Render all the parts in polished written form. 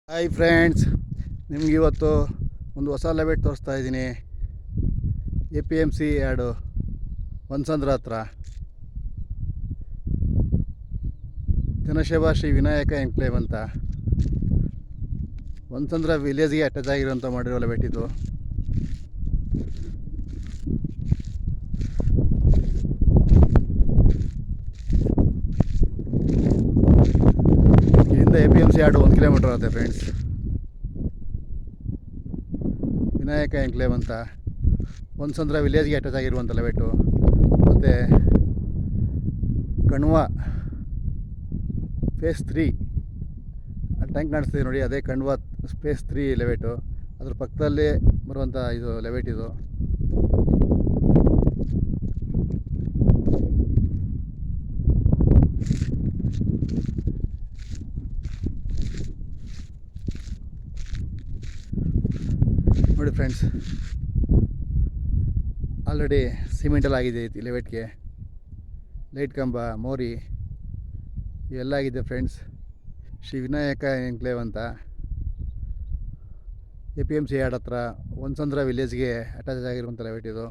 Hi friends, ನಿಮ್ಗೆ ಇವತ್ತು ಒಂದು ಹೊಸ ಲೆವೆಟ್ ತೋರಿಸ್ತಾ ಇದ್ದೀನಿ. APMC ಯಾರ್ಡು ಹೊನ್ಸಂದ್ರ ಹತ್ರ ಜನಸೇವಾ ಶ್ರೀ ವಿನಾಯಕ ಎನ್ಕ್ಲೇವ್ ಅಂತ ಹೊನ್ಸಂದ್ರ ವಿಲೇಜ್ಗೆ ಅಟ್ಯಾಚ್ ಆಗಿರೋಂಥ ಮಾಡಿರೋ ಲೆವೆಟ್ ಇದು. ಇಲ್ಲಿಂದ APMC ಯಾರ್ಡು 1 ಕಿಲೋಮೀಟರ್ ಆಗುತ್ತೆ ಫ್ರೆಂಡ್ಸ್. ವಿನಾಯಕ ಎನ್ಕ್ಲೇವ್ ಅಂತ ಹೊನ್ಸಂದ್ರ ವಿಲೇಜ್ಗೆ ಅಟ್ಯಾಚ್ ಆಗಿರುವಂಥ ಲೆವೆಟು. ಮತ್ತು ಕಣ್ವ ಫೇಸ್ 3 ಆ ಟ್ಯಾಂಕ್ ಕಾಣಿಸ್ತಿದೆ ನೋಡಿ, ಅದೇ ಕಣ್ವ ಫೇಸ್ 3 ಲೆವೆಟು. ಅದ್ರ ಪಕ್ಕದಲ್ಲೇ ಬರುವಂಥ ಇದು ಲೆವೆಟ್ ಇದು. ನೋಡಿ ಫ್ರೆಂಡ್ಸ್, ಆಲ್ರೆಡಿ ಸಿಮೆಂಟಲ್ಲಿ ಆಗಿದೆ ಈ ಲೆವೆಟ್ಗೆ. ಲೈಟ್ ಕಂಬ, ಮೋರಿ ಇವೆಲ್ಲ ಆಗಿದೆ ಫ್ರೆಂಡ್ಸ್. ಶ್ರೀ ವಿನಾಯಕ ಎನ್ಕ್ಲೇವ್ ಅಂತ APMC ಯಾರ್ಡ್ ಹತ್ರ ಹೊನ್ಸಂದ್ರ ವಿಲೇಜ್ಗೆ ಅಟ್ಯಾಚ್ ಆಗಿರುವಂಥ ಲೆವೆಟ್ ಇದು.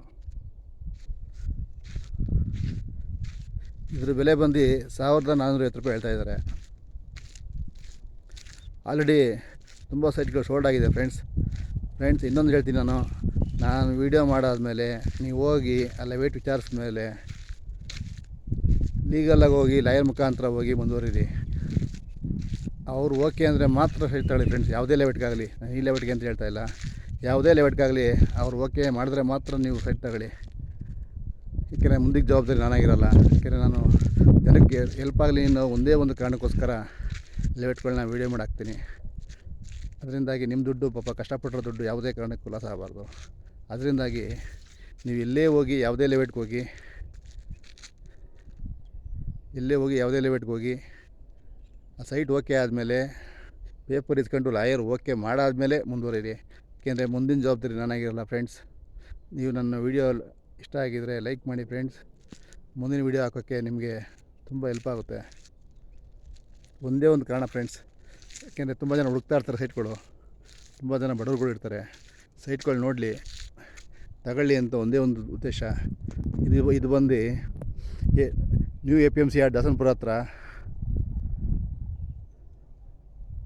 ಇದ್ರ ಬೆಲೆ ಬಂದು 1450 ರೂಪಾಯಿ ಹೇಳ್ತಾ ಇದ್ದಾರೆ. ಆಲ್ರೆಡಿ ತುಂಬ ಸೈಟ್ಗಳು ಸೋಲ್ಡ್ ಆಗಿದೆ ಫ್ರೆಂಡ್ಸ್. ಇನ್ನೊಂದು ಹೇಳ್ತೀನಿ, ನಾನು ವೀಡಿಯೋ ಮಾಡಾದ್ಮೇಲೆ ನೀವು ಹೋಗಿ ಆ ಲೆವೆಟ್ ವಿಚಾರಿಸಿದ ಮೇಲೆ ಲೀಗಲಾಗಿ ಹೋಗಿ ಲಾಯರ್ ಮುಖಾಂತರ ಹೋಗಿ ಮುಂದುವರಿರಿ. ಅವರು ಓಕೆ ಅಂದರೆ ಮಾತ್ರ ಸೈಟ್ ತಗೊಳ್ಳಿ ಫ್ರೆಂಡ್ಸ್. ಯಾವುದೇ ಲೆವೆಟ್ಗಾಗಲಿ, ನಾನು ಈ ಲೆವೆಟ್ಗೆ ಅಂತ ಹೇಳ್ತಾ ಇಲ್ಲ, ಯಾವುದೇ ಲೆವೆಟ್ಗಾಗಲಿ ಅವ್ರು ಓಕೆ ಮಾಡಿದ್ರೆ ಮಾತ್ರ ನೀವು ಸೈಟ್ ತಗೊಳ್ಳಿ. ಏಕೆಂದರೆ ಮುಂದಕ್ಕೆ ಜವಾಬ್ದಾರಿ ನಾನಾಗಿರಲ್ಲ. ಏಕೆಂದರೆ ನಾನು ಜನಕ್ಕೆ ಹೆಲ್ಪ್ ಆಗಲಿ ಅನ್ನೋ ಒಂದೇ ಒಂದು ಕಾರಣಕ್ಕೋಸ್ಕರ ಲೆವೆಟ್ಗಳನ್ನ ವೀಡಿಯೋ ಮಾಡಿ ಹಾಕ್ತೀನಿ. ಅದರಿಂದಾಗಿ ನಿಮ್ಮ ದುಡ್ಡು, ಪಾಪ ಕಷ್ಟಪಟ್ಟಿರೋ ದುಡ್ಡು ಯಾವುದೇ ಕಾರಣಕ್ಕೂ ಲಾಸ್ ಆಗಬಾರ್ದು. ಅದರಿಂದಾಗಿ ನೀವು ಎಲ್ಲೇ ಹೋಗಿ ಯಾವುದೇ ಲೆವೆಟ್ಗೆ ಹೋಗಿ ಆ ಸೈಟ್ ಓಕೆ ಆದಮೇಲೆ ಪೇಪರ್ ಇಸ್ಕೊಂಡು ಲಾಯರ್ ಓಕೆ ಮಾಡಾದಮೇಲೆ ಮುಂದುವರಿರಿ. ಏಕೆಂದರೆ ಮುಂದಿನ ಜವಾಬ್ದಾರಿ ನಾನಾಗಿರಲ್ಲ ಫ್ರೆಂಡ್ಸ್. ನೀವು ನನ್ನ ವೀಡಿಯೋ ಇಷ್ಟ ಆಗಿದರೆ ಲೈಕ್ ಮಾಡಿ ಫ್ರೆಂಡ್ಸ್. ಮುಂದಿನ ವೀಡಿಯೋ ಹಾಕೋಕ್ಕೆ ನಿಮಗೆ ತುಂಬ ಹೆಲ್ಪ್ ಆಗುತ್ತೆ. ಒಂದೇ ಒಂದು ಕಾರಣ ಫ್ರೆಂಡ್ಸ್, ಯಾಕೆಂದರೆ ತುಂಬ ಜನ ಹುಡುಕ್ತಾ ಇರ್ತಾರೆ ಸೈಟ್ಗಳು. ತುಂಬ ಜನ ಬಡವರುಗಳು ಇರ್ತಾರೆ, ಸೈಟ್ಗಳು ನೋಡಲಿ, ತಗೊಳ್ಳಿ ಅಂತ ಒಂದೇ ಒಂದು ಉದ್ದೇಶ. ಇದು ಬಂದು ನ್ಯೂ APMC ಯಾರ್ಡ್ ದಾಸನಪುರ ಹತ್ರ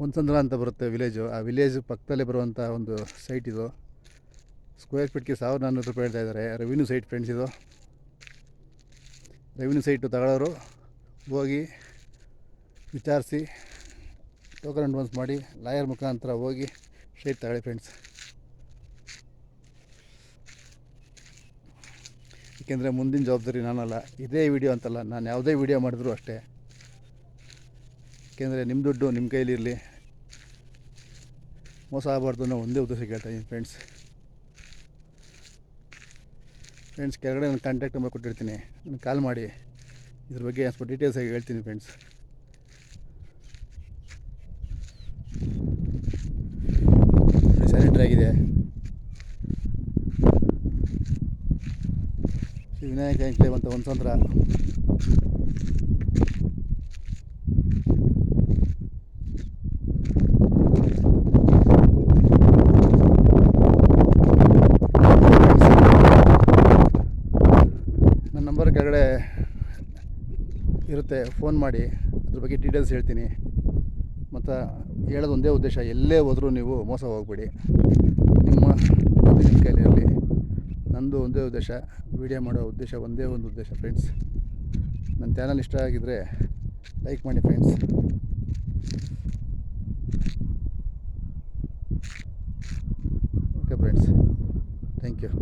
ಹೊನ್ಸಂದ್ರ ಅಂತ ಬರುತ್ತೆ ವಿಲೇಜು. ಆ ವಿಲೇಜ್ ಪಕ್ಕದಲ್ಲೇ ಬರುವಂಥ ಒಂದು ಸೈಟ್ ಇದು. ಸ್ಕ್ವೇರ್ ಫೀಟ್ಗೆ 1400 ರೂಪಾಯಿ ಹೇಳ್ತಾ ಇದ್ದಾರೆ. ರೆವಿನ್ಯೂ ಸೈಟ್ ಫ್ರೆಂಡ್ಸ್ ಇದು. ರೆವಿನ್ಯೂ ಸೈಟು ತಗೊಳ್ಳೋರು ಹೋಗಿ ವಿಚಾರಿಸಿ ಟೋಕನ್ ಅಡ್ವಾನ್ಸ್ ಮಾಡಿ ಲಾಯರ್ ಮುಖಾಂತರ ಹೋಗಿ ಸೈಟ್ ತಗೊಳ್ಳಿ ಫ್ರೆಂಡ್ಸ್. ಏಕೆಂದರೆ ಮುಂದಿನ ಜವಾಬ್ದಾರಿ ನಾನಲ್ಲ. ಇದೇ ವಿಡಿಯೋ ಅಂತಲ್ಲ, ನಾನು ಯಾವುದೇ ವಿಡಿಯೋ ಮಾಡಿದ್ರು ಅಷ್ಟೇ. ಏಕೆಂದರೆ ನಿಮ್ಮ ದುಡ್ಡು ನಿಮ್ಮ ಕೈಲಿರಲಿ, ಮೋಸ ಆಗಬಾರ್ದು ಅನ್ನೋ ಒಂದೇ ಉದ್ದೇಶಕ್ಕೆ ಹೇಳ್ತಾ ಇದ್ದೀನಿ ಫ್ರೆಂಡ್ಸ್. ಕೆಳಗಡೆ ನಾನು ಕಾಂಟ್ಯಾಕ್ಟ್ ನಂಬರ್ ಕೊಟ್ಟಿರ್ತೀನಿ, ನನಗೆ ಕಾಲ್ ಮಾಡಿ ಇದ್ರ ಬಗ್ಗೆ ಸ್ವಲ್ಪ ಡೀಟೇಲ್ಸಾಗಿ ಹೇಳ್ತೀನಿ ಫ್ರೆಂಡ್ಸ್. ಸ್ಯಾನಿಟ್ರಿ ಆಗಿದೆ. ಶ್ರೀ ವಿನಾಯಕ ಎನ್ಕ್ಲೇವ್ ಅಂತ ಹೊನ್ಸಂದ್ರ. ನನ್ನ ನಂಬರ್ ಕೆಳಗಡೆ ಇರುತ್ತೆ, ಫೋನ್ ಮಾಡಿ ಅದ್ರ ಬಗ್ಗೆ ಡೀಟೇಲ್ಸ್ ಹೇಳ್ತೀನಿ. ಮತ್ತು ಹೇಳೋದು ಒಂದೇ ಉದ್ದೇಶ, ಎಲ್ಲೇ ಹೋದರೂ ನೀವು ಮೋಸ ಹೋಗಬೇಡಿ. ನಿಮ್ಮ ಕೈಲಿರಲಿ. ನಂದು ಒಂದೇ ಉದ್ದೇಶ, ವೀಡಿಯೋ ಮಾಡೋ ಉದ್ದೇಶ ಒಂದೇ ಒಂದು ಉದ್ದೇಶ ಫ್ರೆಂಡ್ಸ್. ನನ್ನ ಚಾನಲ್ ಇಷ್ಟ ಆಗಿದ್ದರೆ ಲೈಕ್ ಮಾಡಿ friends. Okay friends, thank you.